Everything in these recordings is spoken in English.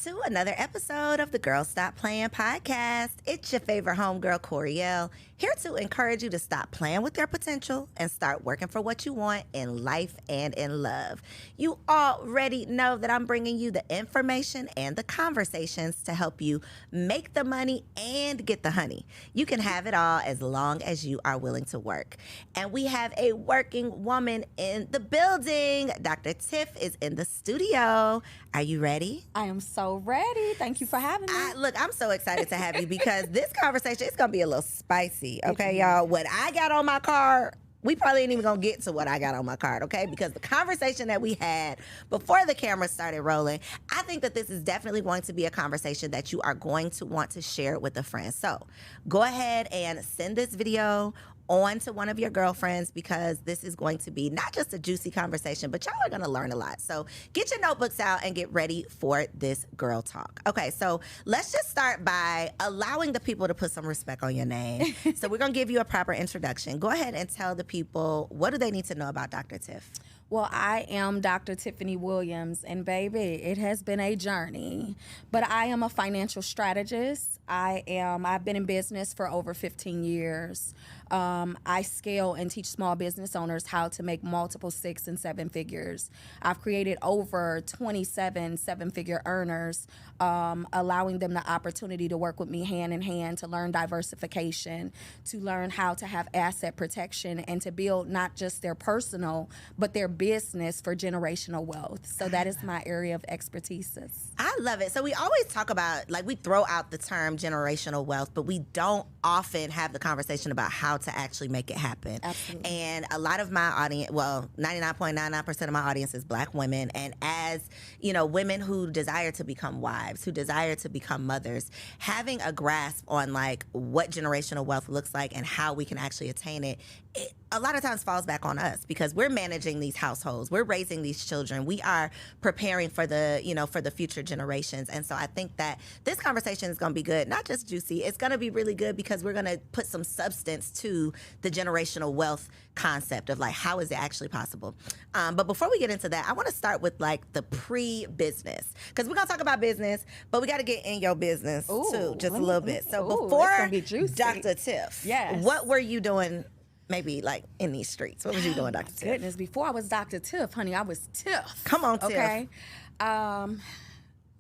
to another episode of the Girl Stop Playing podcast. It's your favorite homegirl, Coriel, here to encourage you to stop playing with your potential and start working for what you want in life and in love. You already know that I'm bringing you the information and the conversations to help you make the money and get the honey. You can have it all as long as you are willing to work. And we have a working woman in the building. Dr. Tiff is in the studio. Are you ready? I am so ready. Thank you for having me. Look, I'm so excited to have you because this conversation is going to be a little spicy, okay, y'all? What I got on my card, we probably ain't even going to get to what I got on my card, okay? Because the conversation that we had before the camera started rolling, I think that this is definitely going to be a conversation that you are going to want to share with a friend. So go ahead and send this video on to one of your girlfriends because this is going to be not just a juicy conversation, but y'all are going to learn a lot. So get your notebooks out and get ready for this girl talk. Okay, so let's just start by allowing the people to put some respect on your name. So we're going to give you a proper introduction. Go ahead and tell the people, what do they need to know about Dr. Tiff? Well, I am Dr. Tiffany Williams, and baby, it has been a journey. But I am a financial strategist. I've been in business for over 15 years. I scale and teach small business owners how to make multiple 6 and 7 figures. I've created over 27 seven-figure earners, allowing them the opportunity to work with me hand in hand to learn diversification, to learn how to have asset protection, and to build not just their personal, but their business for generational wealth. So that is my area of expertise. I love it. So we always talk about, like, we throw out the term generational wealth, but we don't often have the conversation about how to actually make it happen. Absolutely. And a lot of my audience, well, 99.99% of my audience is Black women. And as, you know, women who desire to become wives, who desire to become mothers, having a grasp on, like, what generational wealth looks like and how we can actually attain it, it a lot of times falls back on us because we're managing these households. We're raising these children. We are preparing for the, you know, for the future generations. And so I think that this conversation is going to be good, not just juicy. It's going to be really good because we're going to put some substance to the generational wealth concept of, like, how is it actually possible? But before we get into that, I want to start with, like, the pre-business, because we're going to talk about business, but we got to get in your business too, just a little bit. So before Dr. Tiff, yes, what were you doing? Maybe, like, in these streets. What was you doing, Dr. Tiff? Goodness, before I was Dr. Tiff, honey, I was Tiff. Come on, Tiff. Okay.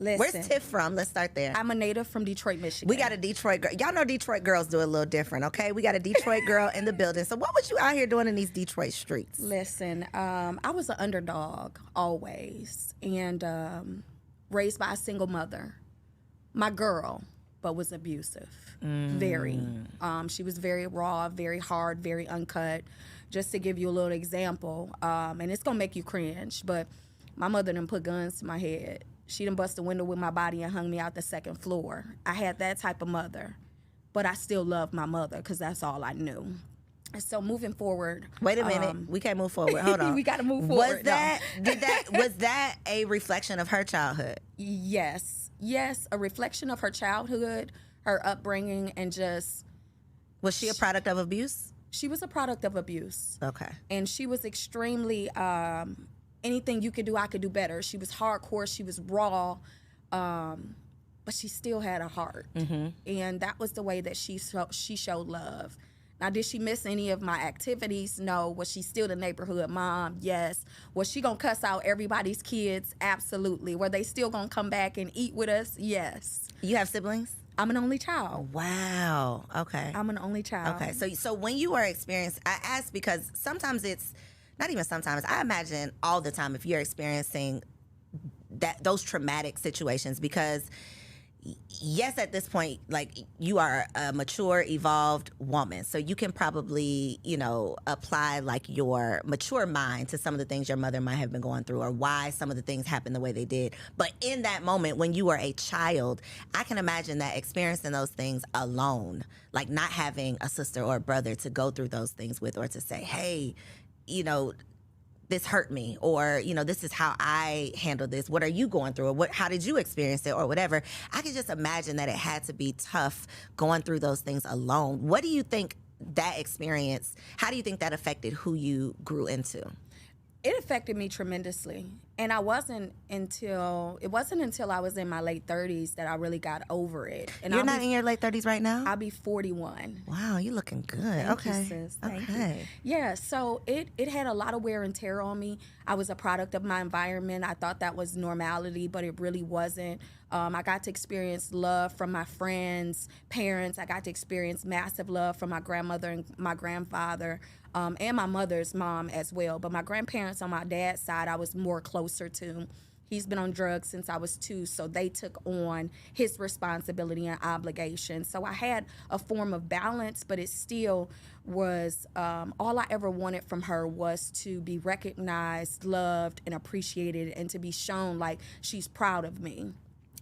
Listen. Where's Tiff from? Let's start there. I'm a native from Detroit, Michigan. We got a Detroit girl. Y'all know Detroit girls do a little different, okay? We got a Detroit girl in the building. So what was you out here doing in these Detroit streets? Listen, I was an underdog always, and raised by a single mother. My girl, but was abusive. Very. She was very raw, very hard, very uncut. Just to give you a little example, and it's gonna make you cringe, but my mother done put guns to my head. She done bust a window with my body and hung me out the second floor. I had that type of mother, but I still love my mother because that's all I knew. And so moving forward. Wait a minute, we can't move forward. Hold on. We got to move forward. Was that a reflection of her childhood? Yes, a reflection of her childhood, her upbringing, and just. Was she a product of abuse? She was a product of abuse. Okay. And she was extremely, anything you could do, I could do better. She was hardcore, she was raw, but she still had a heart. Mm-hmm. And that was the way that she showed love. Now, did she miss any of my activities? No. Was she still the neighborhood mom? Yes. Was she going to cuss out everybody's kids? Absolutely. Were they still going to come back and eat with us? Yes. You have siblings? I'm an only child. Wow. Okay. I'm an only child. Okay. So when you were experiencing, I ask because sometimes it's, not even sometimes, I imagine all the time if you're experiencing those traumatic situations, because yes, at this point, like, you are a mature, evolved woman. So you can probably, you know, apply, like, your mature mind to some of the things your mother might have been going through or why some of the things happened the way they did. But in that moment, when you were a child, I can imagine that experiencing those things alone, like not having a sister or a brother to go through those things with, or to say, hey, you know, this hurt me, or, you know, this is how I handle this. What are you going through? Or how did you experience it, or whatever? I can just imagine that it had to be tough going through those things alone. What do you think that experience, how do you think that affected who you grew into? It affected me tremendously. And it wasn't until I was in my late 30s that I really got over it. And You're not in your late 30s right now? I'll be 41. Wow, you looking good. Thank okay. you, sis. Thank you. Okay. Yeah, so it had a lot of wear and tear on me. I was a product of my environment. I thought that was normality, but it really wasn't. I got to experience love from my friends, parents. I got to experience massive love from my grandmother and my grandfather, and my mother's mom as well. But my grandparents on my dad's side, I was more closer to. He's been on drugs since I was 2, so they took on his responsibility and obligation. So I had a form of balance, but it still was, all I ever wanted from her was to be recognized, loved, and appreciated, and to be shown like she's proud of me.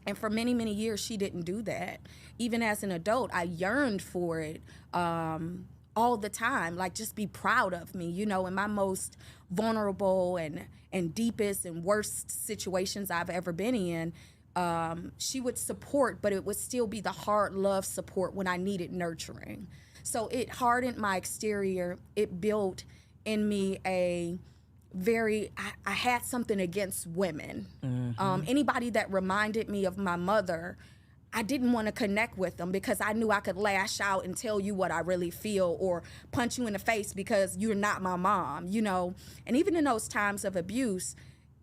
And for many, many years, she didn't do that. Even as an adult, I yearned for it all the time, like just be proud of me, you know, in my most vulnerable and deepest and worst situations I've ever been in. She would support, but it would still be the hard love support when I needed nurturing. So it hardened my exterior. It built in me I had something against women. Mm-hmm. Anybody that reminded me of my mother, I didn't want to connect with them because I knew I could lash out and tell you what I really feel or punch you in the face because you're not my mom, you know? And even in those times of abuse,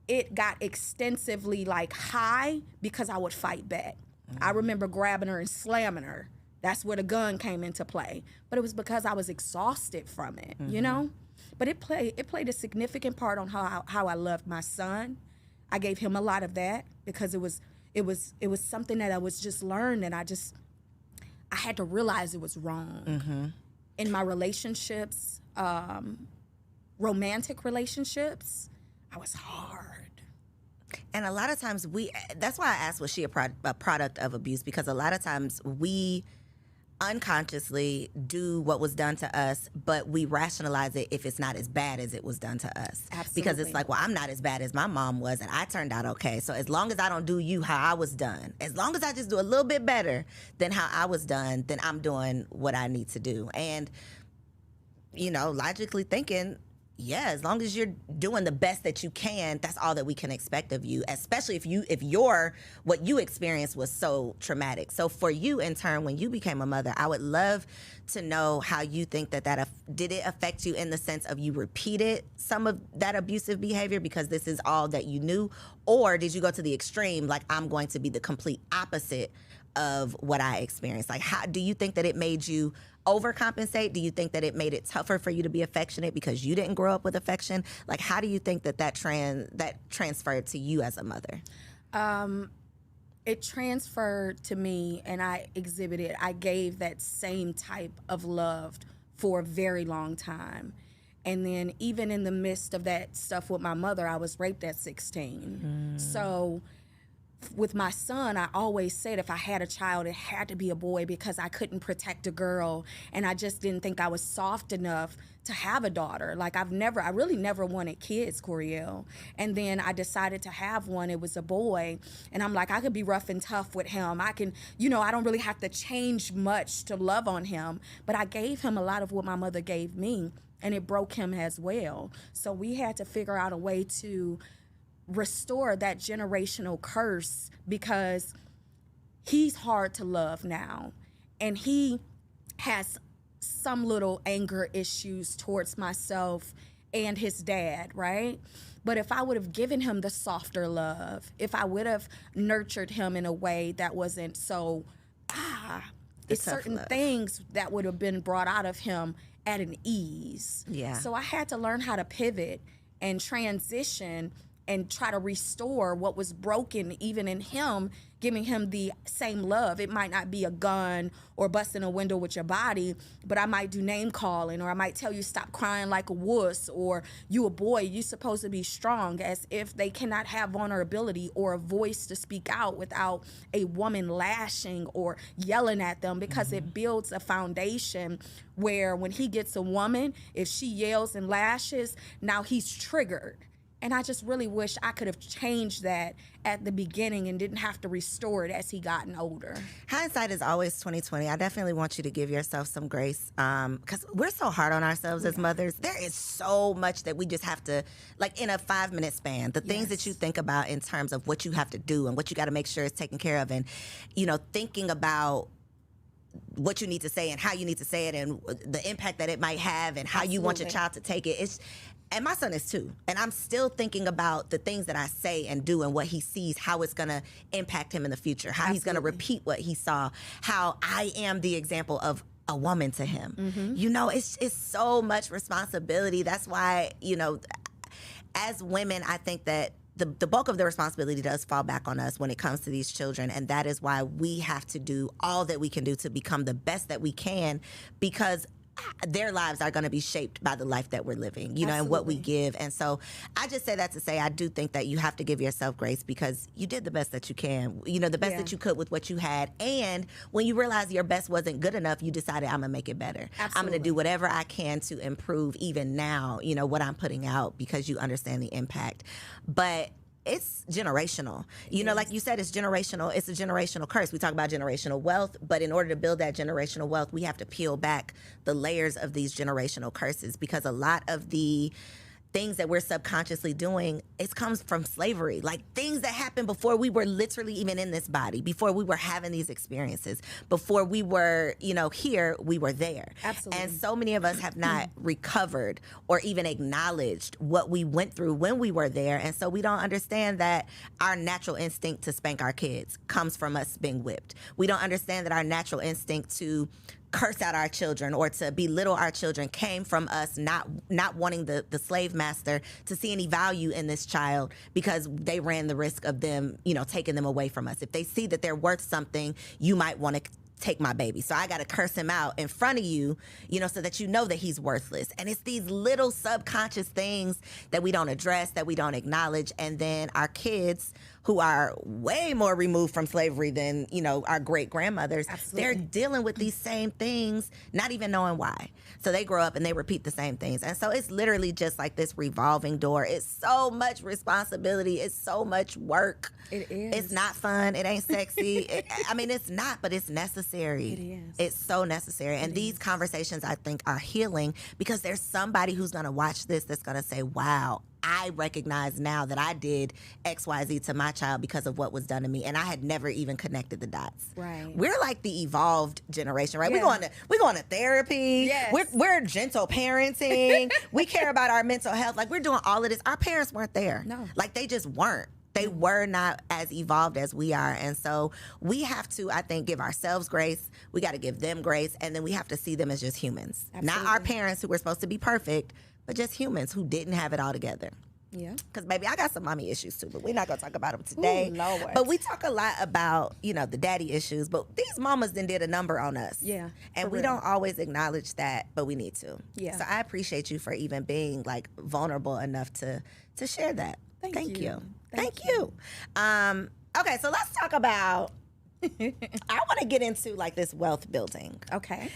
it got extensively like high because I would fight back. Mm-hmm. I remember grabbing her and slamming her. That's where the gun came into play. But it was because I was exhausted from it, you know? But it played a significant part on how I loved my son. I gave him a lot of that because it was something that I was just learned, and I had to realize it was wrong. Mm-hmm. In my relationships, romantic relationships, I was hard. And a lot of times that's why I asked, was she a product of abuse? Because a lot of times we unconsciously do what was done to us, but we rationalize it if it's not as bad as it was done to us. Absolutely. Because it's like, well, I'm not as bad as my mom was, and I turned out okay. So as long as I don't do you how I was done, as long as I just do a little bit better than how I was done, then I'm doing what I need to do. And, you know, logically thinking, yeah, as long as you're doing the best that you can, that's all that we can expect of you, especially if what you experienced was so traumatic. So for you, in turn, when you became a mother, I would love to know how you think that did it affect you in the sense of you repeated some of that abusive behavior because this is all that you knew, or did you go to the extreme, like I'm going to be the complete opposite of what I experienced? Like, how do you think that it made you overcompensate? Do you think that it made it tougher for you to be affectionate because you didn't grow up with affection? Like, how do you think that transferred to you as a mother? It transferred to me, and I gave that same type of love for a very long time. And then even in the midst of that stuff with my mother, I was raped at 16. So with my son, I always said if I had a child, it had to be a boy because I couldn't protect a girl. And I just didn't think I was soft enough to have a daughter. Like I really never wanted kids, Coriel. And then I decided to have one. It was a boy. And I'm like, I could be rough and tough with him. I can, I don't really have to change much to love on him. But I gave him a lot of what my mother gave me, and it broke him as well. So we had to figure out a way to restore that generational curse because he's hard to love now, and he has some little anger issues towards myself and his dad, right? But if I would have given him the softer love, if I would have nurtured him in a way that wasn't so it's certain things that would have been brought out of him at an ease. Yeah. So I had to learn how to pivot and transition and try to restore what was broken even in him, giving him the same love. It might not be a gun or busting a window with your body, but I might do name calling, or I might tell you stop crying like a wuss, or you a boy, you supposed to be strong, as if they cannot have vulnerability or a voice to speak out without a woman lashing or yelling at them, because it builds a foundation where when he gets a woman, if she yells and lashes, now he's triggered. And I just really wish I could have changed that at the beginning and didn't have to restore it as he gotten older. Hindsight is always 2020. I definitely want you to give yourself some grace because we're so hard on ourselves as mothers. There is so much that we just have to, like in a 5-minute span, the things that you think about in terms of what you have to do and what you got to make sure is taken care of, and, you know, thinking about what you need to say and how you need to say it and the impact that it might have and how you want your child to take it. And my son is 2. And I'm still thinking about the things that I say and do and what he sees, how it's going to impact him in the future, how he's going to repeat what he saw, how I am the example of a woman to him. You know, it's so much responsibility. That's why, you know, as women, I think that the bulk of the responsibility does fall back on us when it comes to these children. And that is why we have to do all that we can do to become the best that we can, because their lives are going to be shaped by the life that we're living, you know, and what we give. And so I just say that to say I do think that you have to give yourself grace because you did the best that you can, you know, the best that you could with what you had. And when you realize your best wasn't good enough, you decided I'm going to make it better. I'm going to do whatever I can to improve even now, you know, what I'm putting out because you understand the impact. But it's generational. You know, like you said, it's generational. It's a generational curse. We talk about generational wealth, but in order to build that generational wealth, we have to peel back the layers of these generational curses because a lot of the things that we're subconsciously doing, it comes from slavery. Like things that happened before we were literally even in this body, before we were having these experiences, before we were, you know, here, we were there. Absolutely. And so many of us have not recovered or even acknowledged what we went through when we were there. And so we don't understand that our natural instinct to spank our kids comes from us being whipped. We don't understand that our natural instinct to curse out our children or to belittle our children came from us not wanting the slave master to see any value in this child because they ran the risk of them, you know, taking them away from us. If they see that they're worth something, you might want to take my baby. So I got to curse him out in front of you, you know, so that you know that he's worthless. And it's these little subconscious things that we don't address, that we don't acknowledge. And then our kids, who are way more removed from slavery than, you know, our great grandmothers, they're dealing with these same things, not even knowing why. So they grow up and they repeat the same things. And so it's literally just like this revolving door. It's so much responsibility. It's so much work. It is. It's not fun. It ain't sexy. I mean, it's not, but it's necessary. It is. It's so necessary. And these conversations, I think, are healing because there's somebody who's going to watch this that's going to say, wow, I recognize now that I did XYZ to my child because of what was done to me, and I had never even connected the dots. Right. We're like the evolved generation, right? Yeah. We're going to therapy. Yes. We're gentle parenting. We care about our mental health. Like we're doing all of this. Our parents weren't there. No. Like they just weren't. They were not as evolved as we are. And so we have to, I think, give ourselves grace. We got to give them grace. And then we have to see them as just humans. Absolutely. Not our parents who were supposed to be perfect, but just humans who didn't have it all together. Yeah. Because, baby, I got some mommy issues, too, but we're not going to talk about them today. Ooh, Lord. But we talk a lot about, you know, the daddy issues, but these mamas then did a number on us. Yeah, And for we real. don't always acknowledge that, but we need to. Yeah. So I appreciate you for even being, like, vulnerable enough to share that. Thank you. Thank you. Okay, so let's talk about, I want to get into, like, this wealth building. Okay.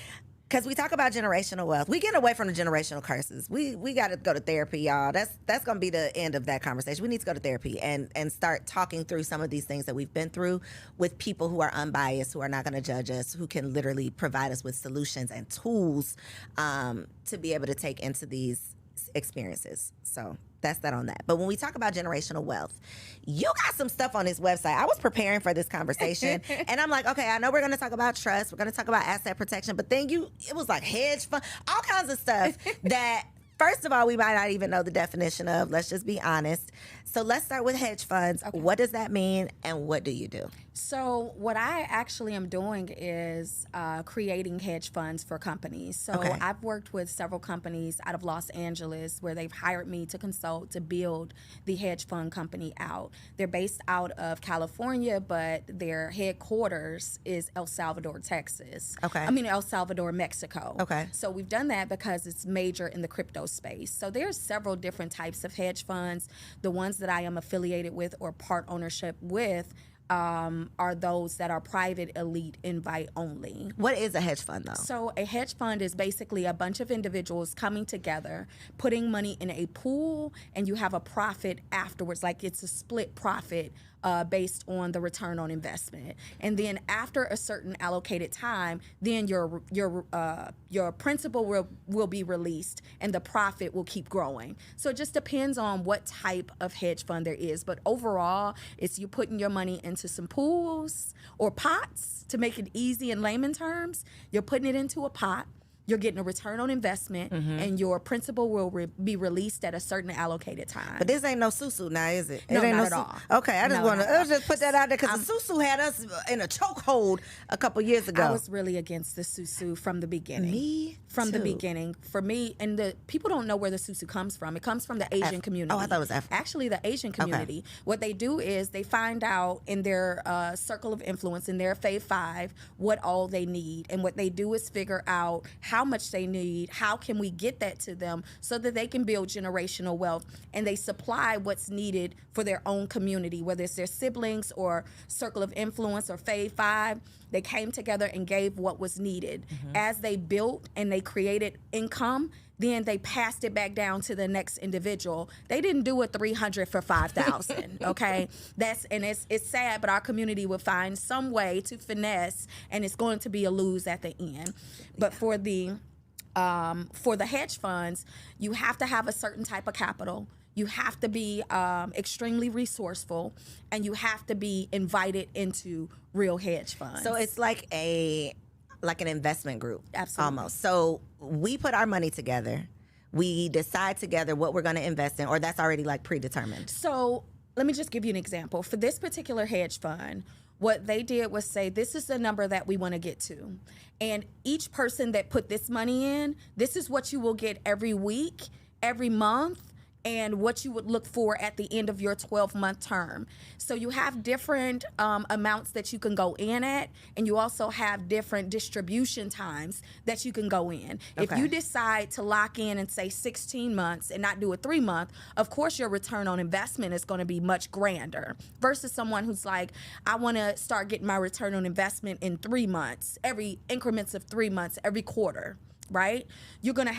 Because we talk about generational wealth. We get away from the generational curses. We got to go to therapy, y'all. That's going to be the end of that conversation. We need to go to therapy and start talking through some of these things that we've been through with people who are unbiased, who are not going to judge us, who can literally provide us with solutions and tools to be able to take into these experiences. So that's that on that. But when we talk about generational wealth, you got some stuff on this website. I was preparing for this conversation and I'm like, okay, I know we're going to talk about trust. We're going to talk about asset protection, but then it was like hedge fund, all kinds of stuff that, first of all, we might not even know the definition of. Let's just be honest. So let's start with hedge funds. Okay. What does that mean and what do you do? So what I actually am doing is creating hedge funds for companies. So Okay. I've worked with several companies out of Los Angeles where they've hired me to consult to build the hedge fund company out. They're based out of California, but their headquarters is El Salvador, Texas. Okay. El Salvador, Mexico. Okay. So we've done that because it's major in the crypto space. So there's several different types of hedge funds. The ones that I am affiliated with or part ownership with are those that are private, elite, invite only. What is a hedge fund, though? So a hedge fund is basically a bunch of individuals coming together, putting money in a pool, and you have a profit afterwards. Like it's a split profit based on the return on investment. And then after a certain allocated time, then your principal will be released and the profit will keep growing. So it just depends on what type of hedge fund there is. But overall, it's you putting your money into some pools or pots, to make it easy in layman terms. You're putting it into a pot. You're getting a return on investment, and your principal will be released at a certain allocated time. But this ain't no susu now, is it? No, it ain't not no at all. Okay, I just want to just put that out there because the susu had us in a chokehold a couple years ago. I was really against the susu from the beginning. Me From too. the beginning. For me, and the people don't know where the susu comes from. It comes from the Asian community. Oh, I thought it was African. Actually, the Asian community. What they do is they find out in their circle of influence, in their Fave 5, what all they need. And what they do is figure out how much they need, how can we get that to them so that they can build generational wealth. And they supply what's needed for their own community, whether it's their siblings or circle of influence or Fave 5. They came together and gave what was needed. As they built and they created income, then they passed it back down to the next individual. They didn't do a 300 for 5,000, okay? It's sad, but our community will find some way to finesse, and it's going to be a lose at the end. But for the hedge funds, you have to have a certain type of capital. You have to be extremely resourceful, and you have to be invited into real hedge funds. So it's like an investment group. Absolutely. Almost. So we put our money together. We decide together what we're going to invest in, or that's already like predetermined. So let me just give you an example. For this particular hedge fund, what they did was say, this is the number that we want to get to. And each person that put this money in, this is what you will get every week, every month, and what you would look for at the end of your 12-month term. So you have different amounts that you can go in at, and you also have different distribution times that you can go in. Okay. If you decide to lock in and say 16 months and not do a 3-month, of course your return on investment is going to be much grander versus someone who's like, I want to start getting my return on investment in 3 months, every increments of 3 months, every quarter. Right? You're gonna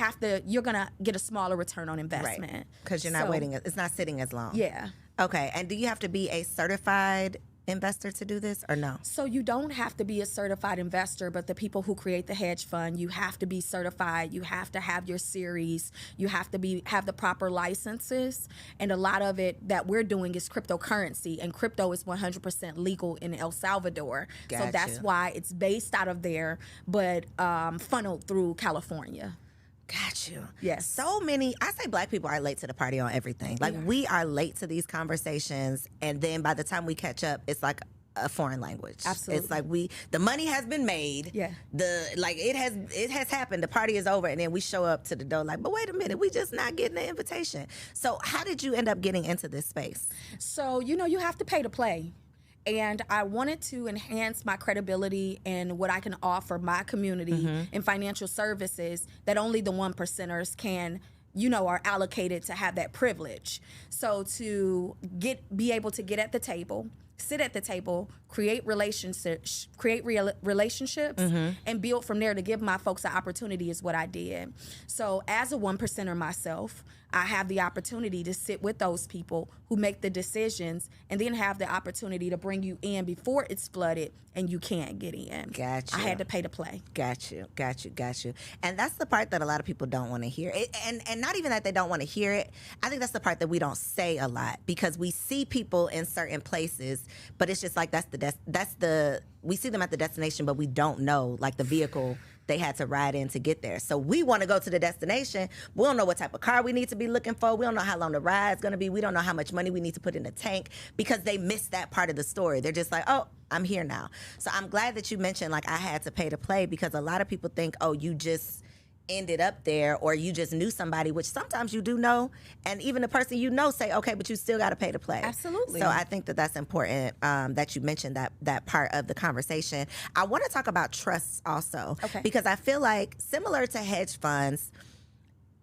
get a smaller return on investment. Right. Because you're not waiting. It's not sitting as long. Yeah. Okay. And do you have to be a certified investor to do this or no? So you don't have to be a certified investor, but the people who create the hedge fund, you have to be certified. You have to have your series. You have to have the proper licenses. And a lot of it that we're doing is cryptocurrency, and crypto is 100% legal in El Salvador. Gotcha. So that's why it's based out of there, but funneled through California. Got you. Yes. So many, I say Black people are late to the party on everything. Like we are late to these conversations, and then by the time we catch up, it's like a foreign language. Absolutely. It's like the money has been made. Yeah. It has happened. The party is over, and then we show up to the door like, but wait a minute, we just not getting the invitation. So how did you end up getting into this space? So, you have to pay to play. And I wanted to enhance my credibility and what I can offer my community in financial services that only the 1%ers can, are allocated to have that privilege. So to be able to get at the table, sit at the table, create relationships, and build from there to give my folks an opportunity is what I did. So as a 1%er myself, I have the opportunity to sit with those people who make the decisions and then have the opportunity to bring you in before it's flooded and you can't get in. Gotcha. I had to pay to play. Got you. And that's the part that a lot of people don't want to hear. And not even that they don't want to hear it. I think that's the part that we don't say a lot because we see people in certain places, but it's just like we see them at the destination, but we don't know like the vehicle they had to ride in to get there. So we want to go to the destination. We don't know what type of car we need to be looking for. We don't know how long the ride's going to be. We don't know how much money we need to put in the tank because they missed that part of the story. They're just like, oh, I'm here now. So I'm glad that you mentioned like I had to pay to play because a lot of people think, oh, you just ended up there or you just knew somebody, which sometimes you do know, and even the person you know say, okay, but you still got to pay to play. Absolutely. So I think that that's important that you mentioned that part of the conversation. I want to talk about trusts also, okay, because I feel like similar to hedge funds,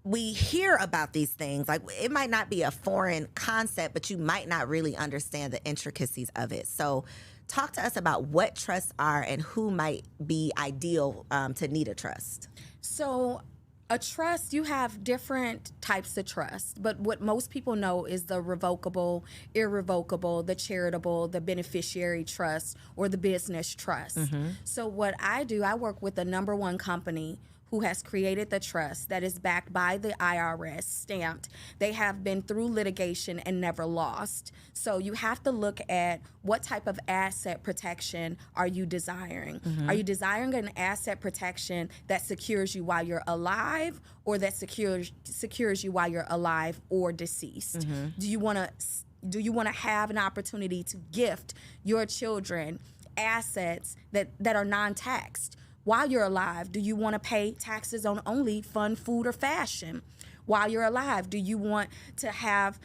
we hear about these things. Like, it might not be a foreign concept, but you might not really understand the intricacies of it. So talk to us about what trusts are and who might be ideal to need a trust. So a trust, you have different types of trust, but what most people know is the revocable, irrevocable, the charitable, the beneficiary trust, or the business trust. So what I do, I work with the number one company who has created the trust that is backed by the IRS, stamped. They have been through litigation and never lost. So you have to look at what type of asset protection are you desiring? Are you desiring an asset protection that secures you while you're alive, or that secures you while you're alive or deceased? Do you want to have an opportunity to gift your children assets that are non-taxed? While you're alive, do you want to pay taxes on only fun, food, or fashion? While you're alive, do you want to have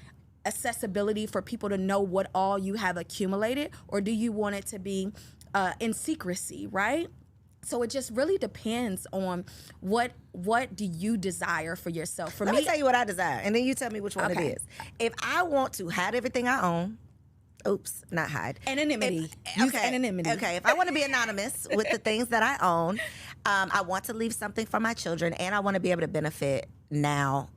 accessibility for people to know what all you have accumulated, or do you want it to be in secrecy, right? So it just really depends on what do you desire for yourself. For Let me, me tell you what I desire, and then you tell me which one it is. If I want to hide everything I own, not hide. Anonymity. Use anonymity. Okay, if I want to be anonymous with the things that I own, I want to leave something for my children, and I want to be able to benefit now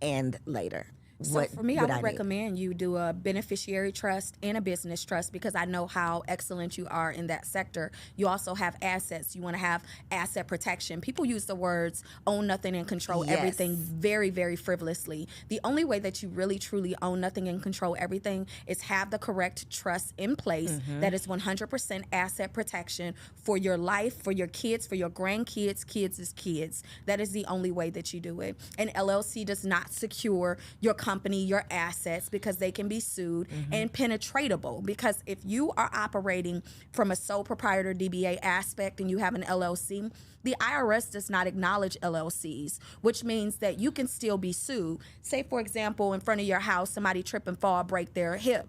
and later. So for me, I would recommend you do a beneficiary trust and a business trust, because I know how excellent you are in that sector. You also have assets. You want to have asset protection. People use the words own nothing and control everything very, very frivolously. The only way that you really, truly own nothing and control everything is have the correct trust in place that is 100% asset protection for your life, for your kids, for your grandkids, kids is kids. That is the only way that you do it. An LLC does not secure your company, your assets, because they can be sued, and penetratable, because if you are operating from a sole proprietor DBA aspect and you have an LLC, the IRS does not acknowledge LLCs, which means that you can still be sued. Say, for example, in front of your house, somebody trip and fall, break their hip.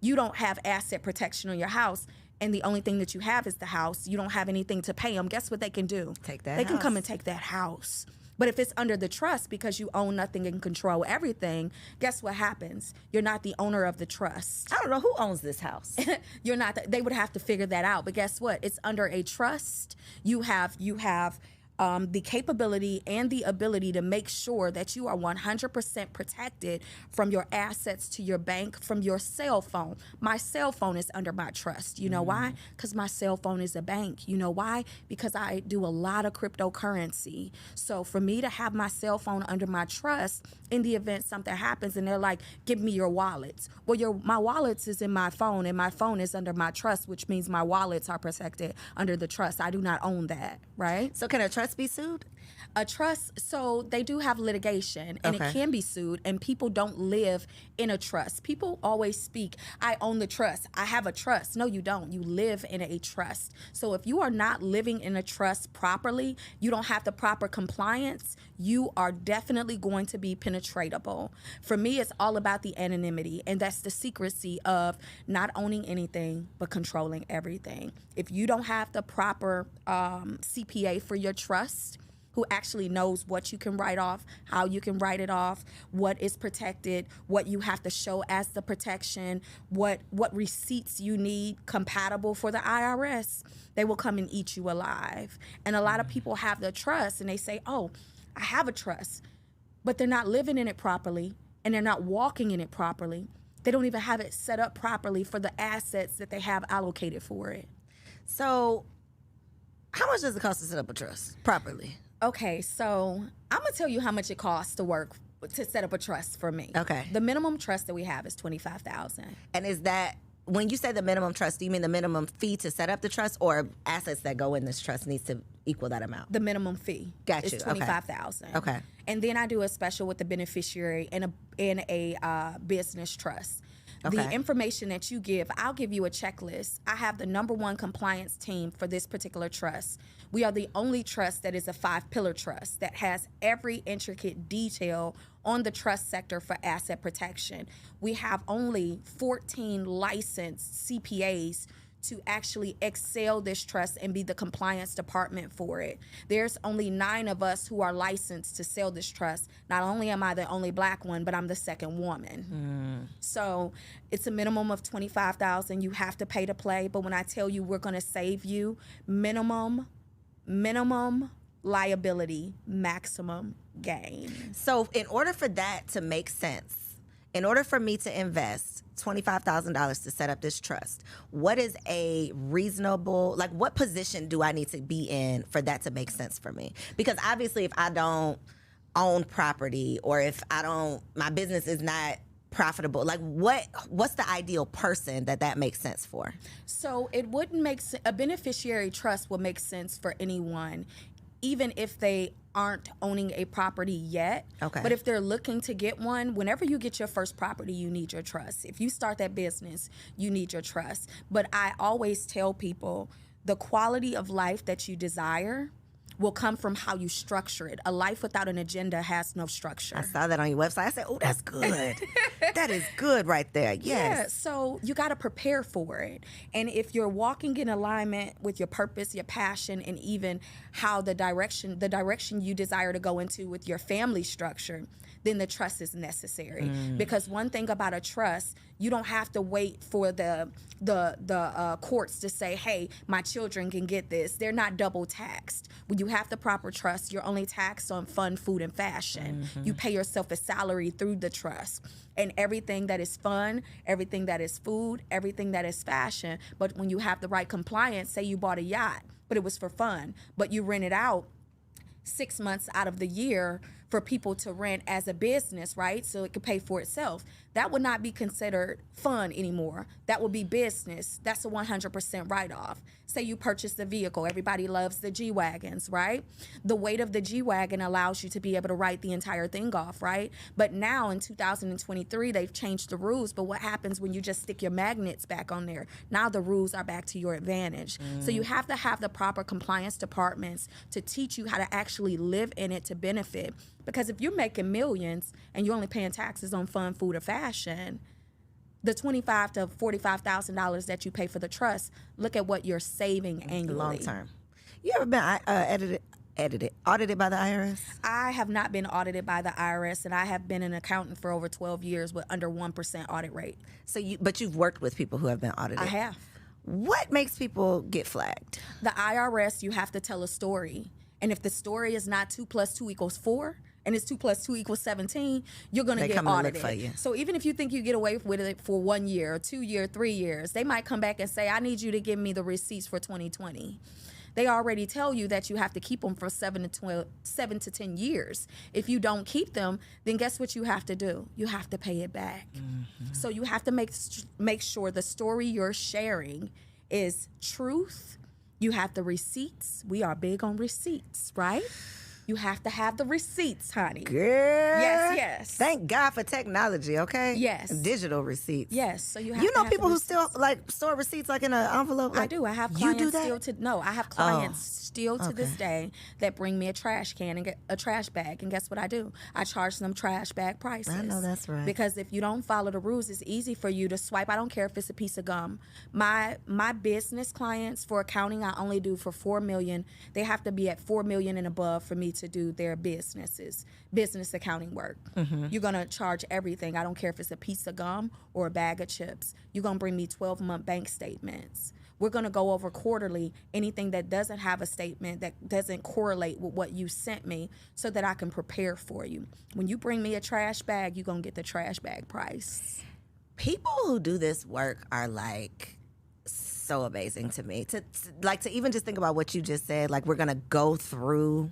You don't have asset protection on your house, and the only thing that you have is the house. You don't have anything to pay them. Guess what they can do? Take that They house. can come and take that house. But if it's under the trust, because you own nothing and control everything, guess what happens? You're not the owner of the trust. I don't know who owns this house. You're not. They would have to figure that out. But guess what? It's under a trust. You have the capability and the ability to make sure that you are 100% protected from your assets to your bank, from your cell phone. My cell phone is under my trust. You know why? Because my cell phone is a bank. You know why? Because I do a lot of cryptocurrency. So for me to have my cell phone under my trust, in the event something happens and they're like, give me your wallets. Well, my wallets is in my phone, and my phone is under my trust, which means my wallets are protected under the trust. I do not own that, right? So can a trust be sued? A trust, so they do have litigation, and it can be sued, and people don't live in a trust. People always speak, I own the trust, I have a trust. No, you don't. You live in a trust. So if you are not living in a trust properly, you don't have the proper compliance, you are definitely going to be penetratable. For me, it's all about the anonymity, and that's the secrecy of not owning anything but controlling everything. If you don't have the proper CPA for your trust, who actually knows what you can write off, how you can write it off, what is protected, what you have to show as the protection, what receipts you need compatible for the IRS, they will come and eat you alive. And a lot of people have the trust, and they say, oh, I have a trust, but they're not living in it properly, and they're not walking in it properly. They don't even have it set up properly for the assets that they have allocated for it. So how much does it cost to set up a trust properly? Okay, so I'm gonna tell you how much it costs to set up a trust for me. Okay. The minimum trust that we have is $25,000. And is that, when you say the minimum trust, do you mean the minimum fee to set up the trust, or assets that go in this trust needs to equal that amount? The minimum fee is $25,000. Okay. And then I do a special with the beneficiary and a business trust. Okay. The information that you give, I'll give you a checklist. I have the number one compliance team for this particular trust. We are the only trust that is a 5-pillar trust that has every intricate detail on the trust sector for asset protection. We have only 14 licensed CPAs to actually excel this trust and be the compliance department for it. There's only 9 of us who are licensed to sell this trust. Not only am I the only Black one, but I'm the second woman. So it's a minimum of $25,000 you have to pay to play. But when I tell you we're going to save you, minimum liability, maximum gain. So in order for that to make sense, in order for me to invest $25,000 to set up this trust, what is a reasonable, like what position do I need to be in for that to make sense for me? Because obviously if I don't own property, or if my business is not profitable, like what's the ideal person that makes sense for? So it wouldn't make sense. A beneficiary trust will make sense for anyone, even if they aren't owning a property yet. Okay. But if they're looking to get one, whenever you get your first property, you need your trust. If you start that business, you need your trust. But I always tell people the quality of life that you desire will come from how you structure it. A life without an agenda has no structure. I saw that on your website. I said, oh, that's good. That is good right there. Yes. Yeah, so you got to prepare for it. And if you're walking in alignment with your purpose, your passion, and even how the direction you desire to go into with your family structure, then the trust is necessary. Because one thing about a trust, you don't have to wait for the courts to say, hey, my children can get this. They're not double taxed. When you have the proper trust, you're only taxed on fun, food, and fashion. You pay yourself a salary through the trust. And everything that is fun, everything that is food, everything that is fashion. But when you have the right compliance, say you bought a yacht, but it was for fun, but you rent it out 6 months out of the year for people to rent as a business, right? So it could pay for itself. That would not be considered fun anymore. That would be business. That's a 100% write-off. Say you purchase the vehicle. Everybody loves the G-Wagons, right? The weight of the G-Wagon allows you to be able to write the entire thing off, right? But now in 2023, they've changed the rules. But what happens when you just stick your magnets back on there? Now the rules are back to your advantage. So you have to have the proper compliance departments to teach you how to actually live in it to benefit. Because if you're making millions and you're only paying taxes on fun, food, or fashion, the $25,000 to $45,000 that you pay for the trust, look at what you're saving annually. Long term. You ever been audited by the IRS? I have not been audited by the IRS, and I have been an accountant for over 12 years with under 1% audit rate. But you've worked with people who have been audited. I have. What makes people get flagged? The IRS, you have to tell a story. And if the story is not 2 + 2 = 4, and it's 2 + 2 = 17, you're going to get audited. For you. So even if you think you get away with it for 1 year, or 2 years, 3 years, they might come back and say, I need you to give me the receipts for 2020. They already tell you that you have to keep them for 7 to 10 years. If you don't keep them, then guess what you have to do? You have to pay it back. So you have to make sure the story you're sharing is truth. You have the receipts. We are big on receipts, right? You have to have the receipts, honey. Girl. Yes. Thank God for technology, okay? Yes. Digital receipts. Yes. So you have You to know have people the who still like store receipts like in an envelope? Like, I do. I have you clients do that? I have clients still to this day that bring me a trash can and get a trash bag. And guess what I do? I charge them trash bag prices. I know that's right. Because if you don't follow the rules, it's easy for you to swipe. I don't care if it's a piece of gum. My business clients for accounting, I only do for $4 million. They have to be at $4 million and above for me to do their business accounting work. You're going to charge everything. I don't care if it's a piece of gum or a bag of chips. You're going to bring me 12-month bank statements. We're going to go over quarterly anything that doesn't have a statement, that doesn't correlate with what you sent me, so that I can prepare for you. When you bring me a trash bag, you're going to get the trash bag price. People who do this work are like so amazing to me. To even just think about what you just said, like we're going to go through.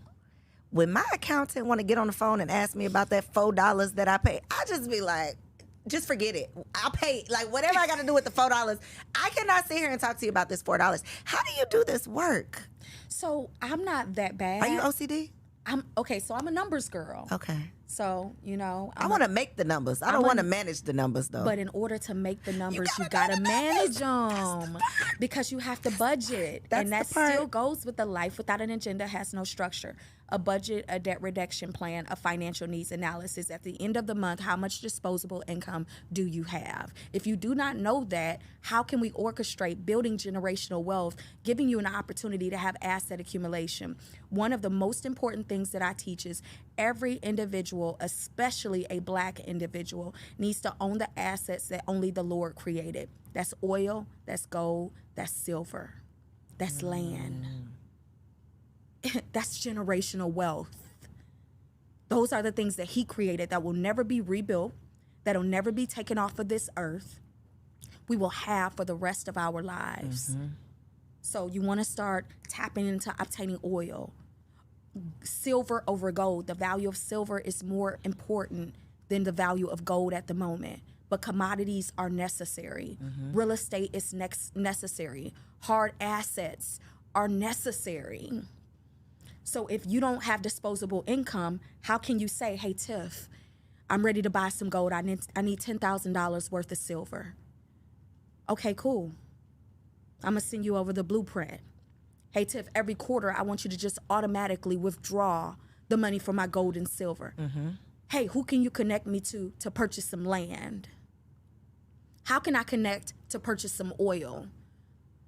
When my accountant want to get on the phone and ask me about that $4 that I pay, I just be like, just forget it. I'll pay, like, whatever I got to do with the $4. I cannot sit here and talk to you about this $4. How do you do this work? So I'm not that bad. Are you OCD? So I'm a numbers girl. Okay. So, I want to make the numbers. I don't want to manage the numbers, though. But in orter to make the numbers, you got to manage them. Because you have to budget. And that still goes with the life without an agenda has no structure. a budget, a debt reduction plan, a financial needs analysis. At the end of the month, how much disposable income do you have? If you do not know that, how can we orchestrate building generational wealth, giving you an opportunity to have asset accumulation? One of the most important things that I teach is every individual, especially a Black individual, needs to own the assets that only the Lord created. That's oil, that's gold, that's silver, that's land. That's generational wealth. Those are the things that he created that will never be rebuilt, that will never be taken off of this earth. We will have for the rest of our lives. So you want to start tapping into obtaining oil. Silver over gold. The value of silver is more important than the value of gold at the moment. But commodities are necessary. Real estate is necessary. Hard assets are necessary. So if you don't have disposable income, how can you say, hey, Tiff, I'm ready to buy some gold. I need $10,000 worth of silver. Okay, cool. I'm going to send you over the blueprint. Hey, Tiff, every quarter, I want you to just automatically withdraw the money from my gold and silver. Hey, who can you connect me to purchase some land? How can I connect to purchase some oil?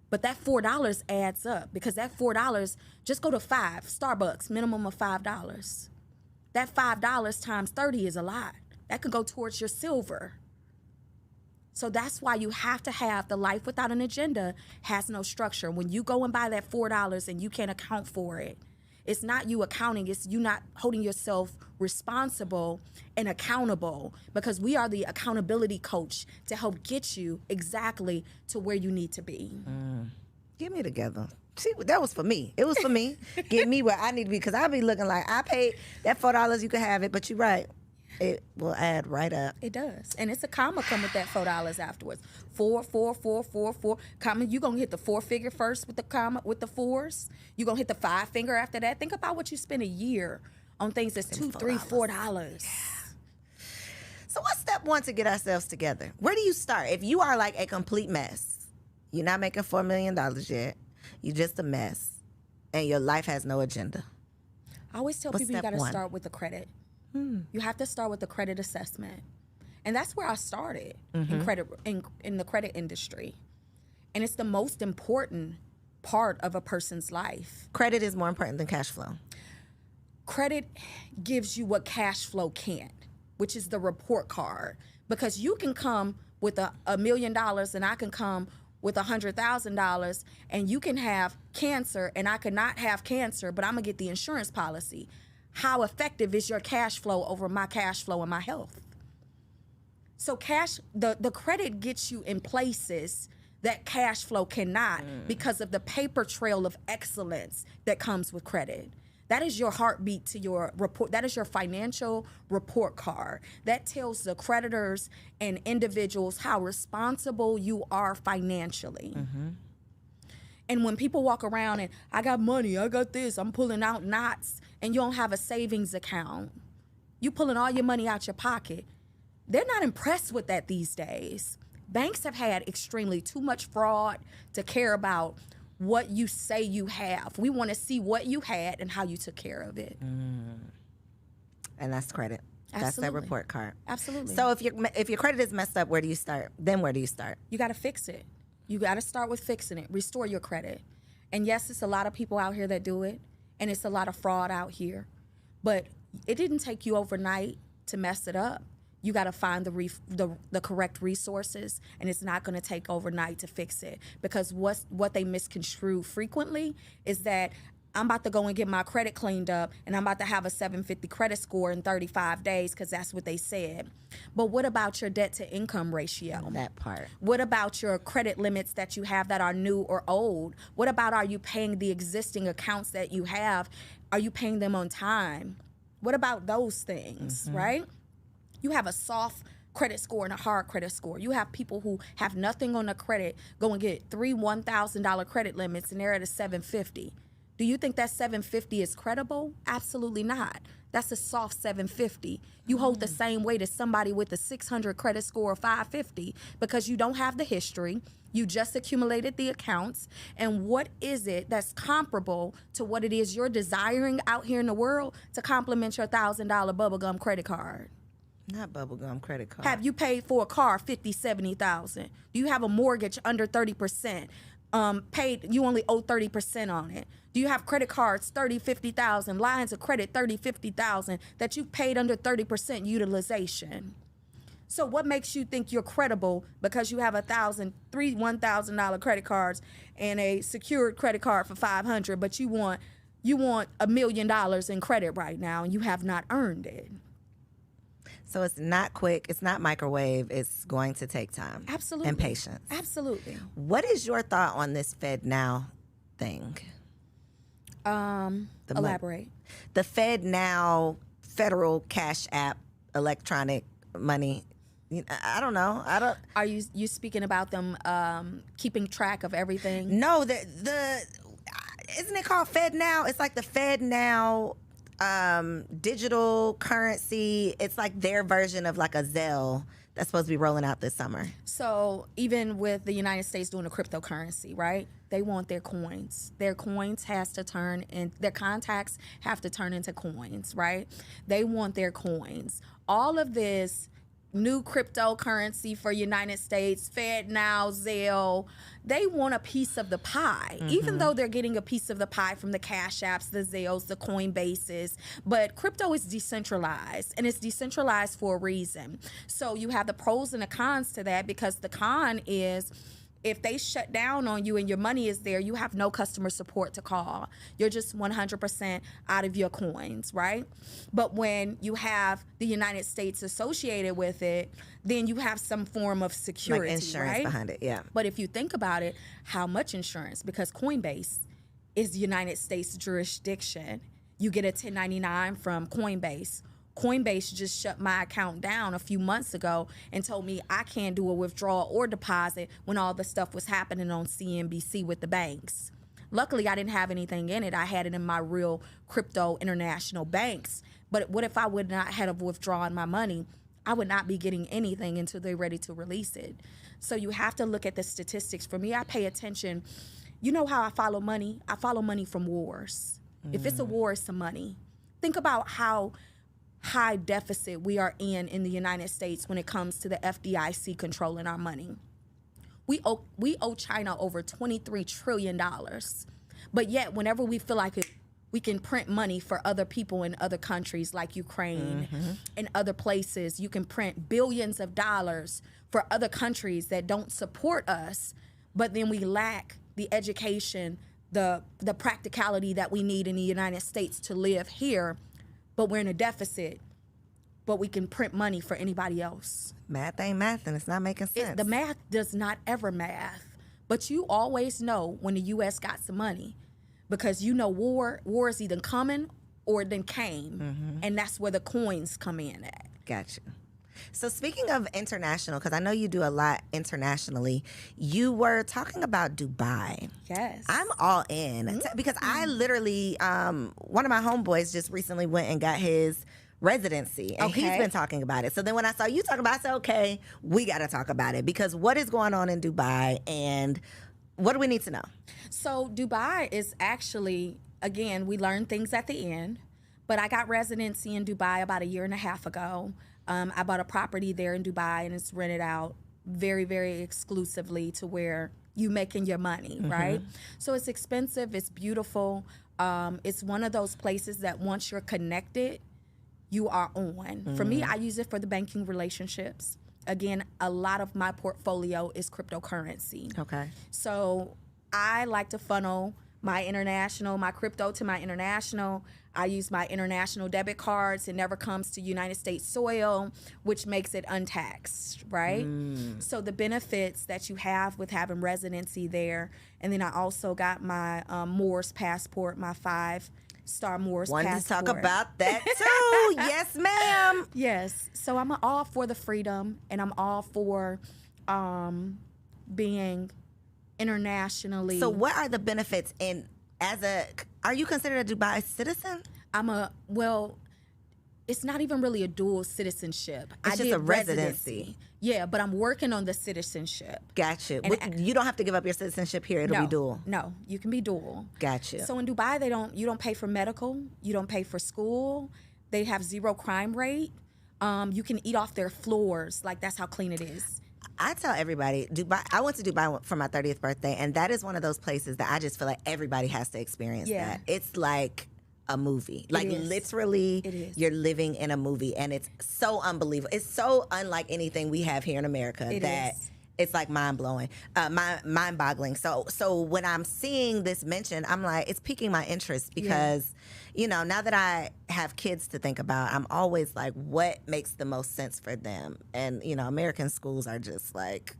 But that $4 adds up, because that $4, just go to 5, Starbucks, minimum of $5. That $5 times 30 is a lot. That could go towards your silver. So that's why you have to have the life without an agenda has no structure. When you go and buy that $4 and you can't account for it, it's not you accounting, it's you not holding yourself responsible and accountable, because we are the accountability coach to help get you exactly to where you need to be. Get me together. See, that was for me. It was for me. Get me where I need to be, because I be looking like I paid that $4, you can have it, but you're right. It will add right up. It does. And it's a comma come with that $4 afterwards. 4, 4, 4, 4, 4. Comma, you're going to hit the 4-figure first with the comma, with the 4s. You're going to hit the 5-finger after that. Think about what you spend a year on things that's $2, $3, $4. Yeah. So what's step one to get ourselves together? Where do you start? If you are like a complete mess, you're not making $4 million yet, you're just a mess, and your life has no agenda. I always tell people you got to start with the credit. You have to start with the credit assessment. And that's where I started in credit in the credit industry. And it's the most important part of a person's life. Credit is more important than cash flow. Credit gives you what cash flow can't, which is the report card. Because you can come with $1 million and I can come with $100,000, and you can have cancer and I cannot have cancer, but I'm gonna get the insurance policy. How effective is your cash flow over my cash flow and my health? So the credit gets you in places that cash flow cannot, because of the paper trail of excellence that comes with credit. That is your heartbeat to your report. That is your financial report card. That tells the creditors and individuals how responsible you are financially. And when people walk around and I got money, I got this, I'm pulling out knots, and you don't have a savings account, you pulling all your money out your pocket, they're not impressed with that these days. Banks have had extremely too much fraud to care about what you say you have. We want to see what you had and how you took care of it. And that's credit. Absolutely. That's that report card. Absolutely. So if your credit is messed up, where do you start? Then where do you start? You got to fix it. You got to start with fixing it. Restore your credit. And yes, it's a lot of people out here that do it, and it's a lot of fraud out here. But it didn't take you overnight to mess it up. You got to find the correct resources, and it's not going to take overnight to fix it. Because what they misconstrue frequently is that I'm about to go and get my credit cleaned up, and I'm about to have a 750 credit score in 35 days because that's what they said. But what about your debt to income ratio? That part. What about your credit limits that you have that are new or old? What about, are you paying the existing accounts that you have? Are you paying them on time? What about those things, right? You have a soft credit score and a hard credit score. You have people who have nothing on the credit go and get 3 $1,000 credit limits, and they're at a 750. Do you think that 750 is credible? Absolutely not. That's a soft 750. You hold the same weight as somebody with a 600 credit score or 550 because you don't have the history. You just accumulated the accounts. And what is it that's comparable to what it is you're desiring out here in the world to complement your $1,000 bubblegum credit card? Not bubblegum credit card. Have you paid for a car $50,000, $70,000? Do you have a mortgage under 30%? Paid, you only owe 30% on it. Do you have credit cards, 30, 50,000, lines of credit, 30, 50,000, that you've paid under 30% utilization? So what makes you think you're credible because you have $1,000 credit cards and a secured credit card for $500, but you want $1 million in credit right now and you have not earned it? So it's not quick, it's not microwave, it's going to take time. Absolutely. And patience. Absolutely. What is your thought on this Fed Now thing? Elaborate. The Fed Now federal cash app, electronic money. I don't know. Are you speaking about them keeping track of everything? No, the isn't it called Fed Now? It's like the Fed Now digital currency. It's like their version of like a Zelle that's supposed to be rolling out this summer. So even with the United States doing a cryptocurrency, right? They want their coins. Their coins has to turn in, their contacts have to turn into coins, right? They want their coins. All of this new cryptocurrency for United States, Fed Now, Zelle, they want a piece of the pie, even though they're getting a piece of the pie from the Cash Apps, the Zelles, the Coinbases. But crypto is decentralized, and it's decentralized for a reason. So you have the pros and the cons to that, because the con is, if they shut down on you and your money is there, you have no customer support to call. You're just 100% out of your coins, right? But when you have the United States associated with it, then you have some form of security, like insurance right? behind it, yeah. But if you think about it, how much insurance? Because Coinbase is United States jurisdiction. You get a 1099 from Coinbase. Coinbase just shut my account down a few months ago and told me I can't do a withdrawal or deposit when all the stuff was happening on CNBC with the banks. Luckily, I didn't have anything in it. I had it in my real crypto international banks. But what if I would not have withdrawn my money? I would not be getting anything until they're ready to release it. So you have to look at the statistics. For me, I pay attention. You know how I follow money? I follow money from wars. If it's a war, it's some money. Think about how high deficit we are in the United States when it comes to the FDIC controlling our money. We owe China over $23 trillion. But yet, whenever we feel like it, we can print money for other people in other countries like Ukraine and other places. You can print billions of dollars for other countries that don't support us, but then we lack the education, the practicality that we need in the United States to live here. But we're in a deficit, but we can print money for anybody else. Math ain't math, and it's not making sense. The math does not ever math. But you always know when the U.S. got some money, because you know war is either coming or it then came, and that's where the coins come in at. Gotcha. So speaking of international, because I know you do a lot internationally, you were talking about Dubai. Yes. I'm all in because I literally, one of my homeboys just recently went and got his residency, and he's been talking about it. So then when I saw you talking about it, I said, okay, we got to talk about it, because what is going on in Dubai and what do we need to know? So Dubai is actually, again, we learn things at the end, but I got residency in Dubai about 1.5 years ago. I bought a property there in Dubai, and it's rented out very, very exclusively to where you making your money, right? So it's expensive, it's beautiful. It's one of those places that once you're connected, you are on. For me, I use it for the banking relationships. Again, a lot of my portfolio is cryptocurrency. Okay. So I like to funnel my crypto to my international. I use my international debit cards. It never comes to United States soil, which makes it untaxed, right? So the benefits that you have with having residency there. And then I also got my Moors passport, my 5-star Moors passport. Wanted to talk about that too. Yes, ma'am. Yes. So I'm all for the freedom, and I'm all for being internationally. So what are the benefits in Are you considered a Dubai citizen? It's not even really a dual citizenship. It's just a residency. Yeah, but I'm working on the citizenship. Got you. You don't have to give up your citizenship here. It'll be dual. No, you can be dual. Got you. So in Dubai, you don't pay for medical. You don't pay for school. They have 0 crime rate. You can eat off their floors. Like, that's how clean it is. I tell everybody, Dubai. I went to Dubai for my 30th birthday, and that is one of those places that I just feel like everybody has to experience that. It's like a movie. Like, literally, you're living in a movie, and it's so unbelievable. It's so unlike anything we have here in America it's like mind-blowing, mind-boggling. So when I'm seeing this mentioned, I'm like, it's piquing my interest because, you know, now that I have kids to think about, I'm always like, what makes the most sense for them? And, you know, American schools are just like